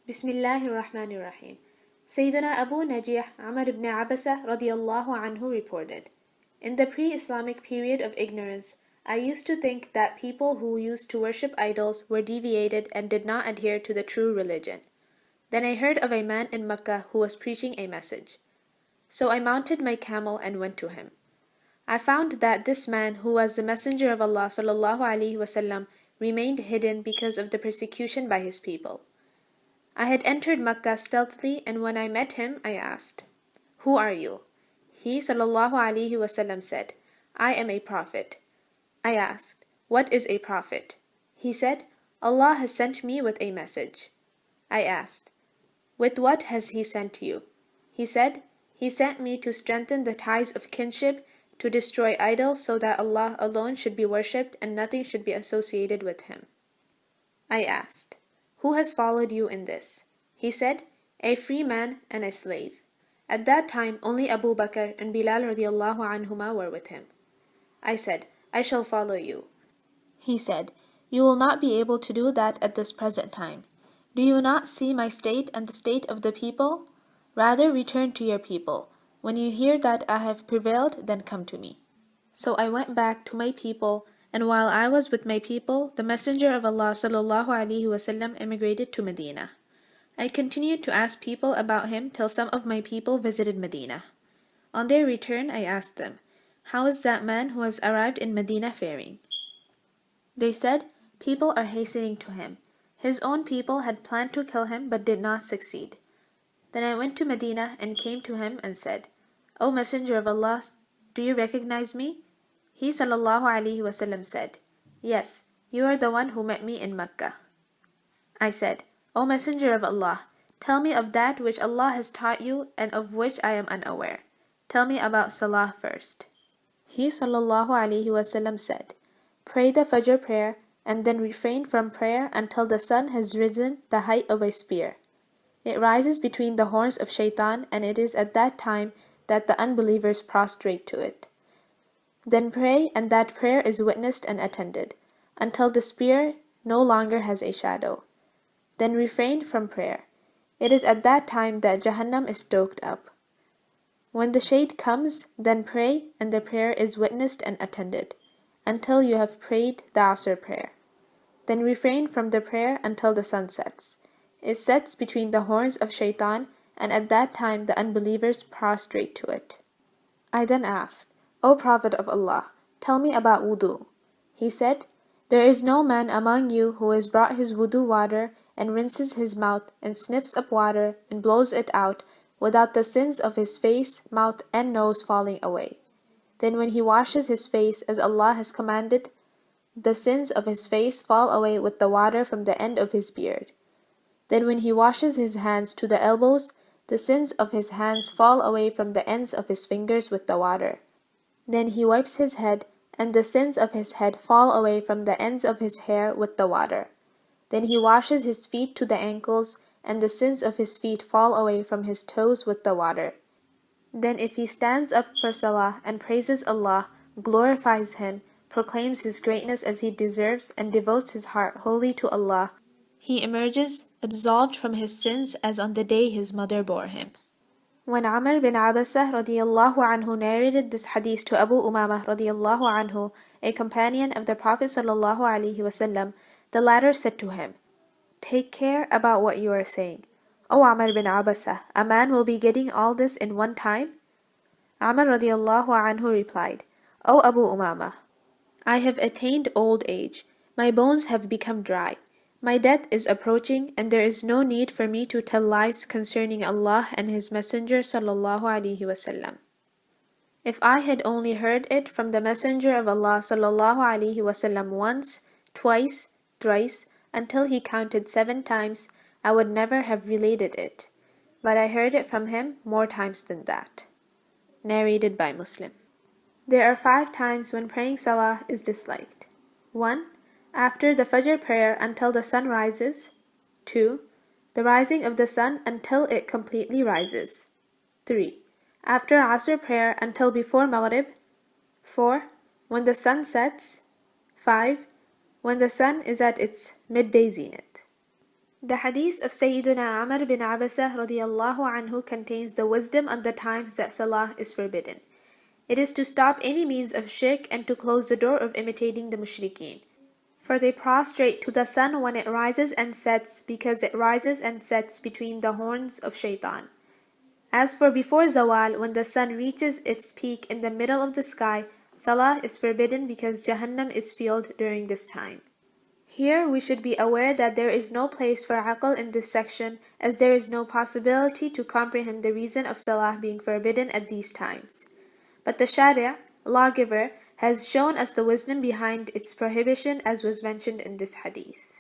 Bismillahirrahmanirrahim. Sayyiduna Abu Najih Amr ibn Abasa RadiAllahu Anhu reported, in the pre-Islamic period of ignorance, I used to think that people who used to worship idols were deviated and did not adhere to the true religion. Then I heard of a man in Mecca who was preaching a message. So I mounted my camel and went to him. I found that this man, who was the Messenger of Allah ﷺ, remained hidden because of the persecution by his people. I had entered Mecca stealthily, and when I met him, I asked, "Who are you?" He ﷺ said, "I am a prophet." I asked, "What is a prophet?" He said, "Allah has sent me with a message." I asked, "With what has He sent you?" He said, "He sent me to strengthen the ties of kinship, to destroy idols so that Allah alone should be worshipped and nothing should be associated with Him." I asked, "Who has followed you in this?" He said, "A free man and a slave." At that time only Abu Bakr and Bilal radiallahu anhuma were with him. I said, "I shall follow you." He said, "You will not be able to do that at this present time. Do you not see my state and the state of the people? Rather return to your people. When you hear that I have prevailed, then come to me." So I went back to my people, and while I was with my people, the Messenger of Allah ﷺ emigrated to Medina. I continued to ask people about him till some of my people visited Medina. On their return, I asked them, "How is that man who has arrived in Medina faring?" They said, "People are hastening to him. His own people had planned to kill him but did not succeed." Then I went to Medina and came to him and said, "O Messenger of Allah, do you recognize me?" He ﷺ said, "Yes, you are the one who met me in Mecca." I said, "O Messenger of Allah, tell me of that which Allah has taught you and of which I am unaware. Tell me about Salah first." He ﷺ said, "Pray the Fajr prayer and then refrain from prayer until the sun has risen the height of a spear. It rises between the horns of Shaitan, and it is at that time that the unbelievers prostrate to it. Then pray, and that prayer is witnessed and attended, until the spear no longer has a shadow. Then refrain from prayer. It is at that time that Jahannam is stoked up. When the shade comes, then pray, and the prayer is witnessed and attended, until you have prayed the Asr prayer. Then refrain from the prayer until the sun sets. It sets between the horns of Shaitan, and at that time the unbelievers prostrate to it." I then asked, "O Prophet of Allah, tell me about wudu." He said, "There is no man among you who has brought his wudu water and rinses his mouth and sniffs up water and blows it out without the sins of his face, mouth, and nose falling away. Then when he washes his face as Allah has commanded, the sins of his face fall away with the water from the end of his beard. Then when he washes his hands to the elbows, the sins of his hands fall away from the ends of his fingers with the water. Then he wipes his head, and the sins of his head fall away from the ends of his hair with the water. Then he washes his feet to the ankles, and the sins of his feet fall away from his toes with the water. Then if he stands up for Salah and praises Allah, glorifies Him, proclaims His greatness as he deserves, and devotes his heart wholly to Allah, he emerges absolved from his sins as on the day his mother bore him." When Amr bin Abasa radiallahu anhu narrated this hadith to Abu Umamah radiallahu anhu, a companion of the Prophet sallallahu alaihi wasallam, the latter said to him, "Take care about what you are saying. O Amr bin Abasa, a man will be getting all this in one time?" Amr radiallahu anhu replied, "O Abu Umamah, I have attained old age. My bones have become dry. My death is approaching, and there is no need for me to tell lies concerning Allah and His Messenger sallallahu alaihi wasallam. If I had only heard it from the Messenger of Allah sallallahu alaihi wasallam once, twice, thrice, until he counted 7 times, I would never have related it. But I heard it from him more times than that." Narrated by Muslim. There are 5 times when praying Salah is disliked. 1. After the Fajr prayer until the sun rises. 2. The rising of the sun until it completely rises. 3. After Asr prayer until before Maghrib. 4. When the sun sets. 5. When the sun is at its midday zenith. The hadith of Sayyiduna Amr bin Abasa RadiAllahu Anhu contains the wisdom on the times that salah is forbidden. It is to stop any means of shirk and to close the door of imitating the mushrikeen. For they prostrate to the sun when it rises and sets, because it rises and sets between the horns of shaitan. As for before zawal, when the sun reaches its peak in the middle of the sky, salah is forbidden because Jahannam is filled during this time. Here we should be aware that there is no place for aql in this section, as there is no possibility to comprehend the reason of salah being forbidden at these times. But the Sharia, lawgiver, has shown us the wisdom behind its prohibition, as was mentioned in this hadith.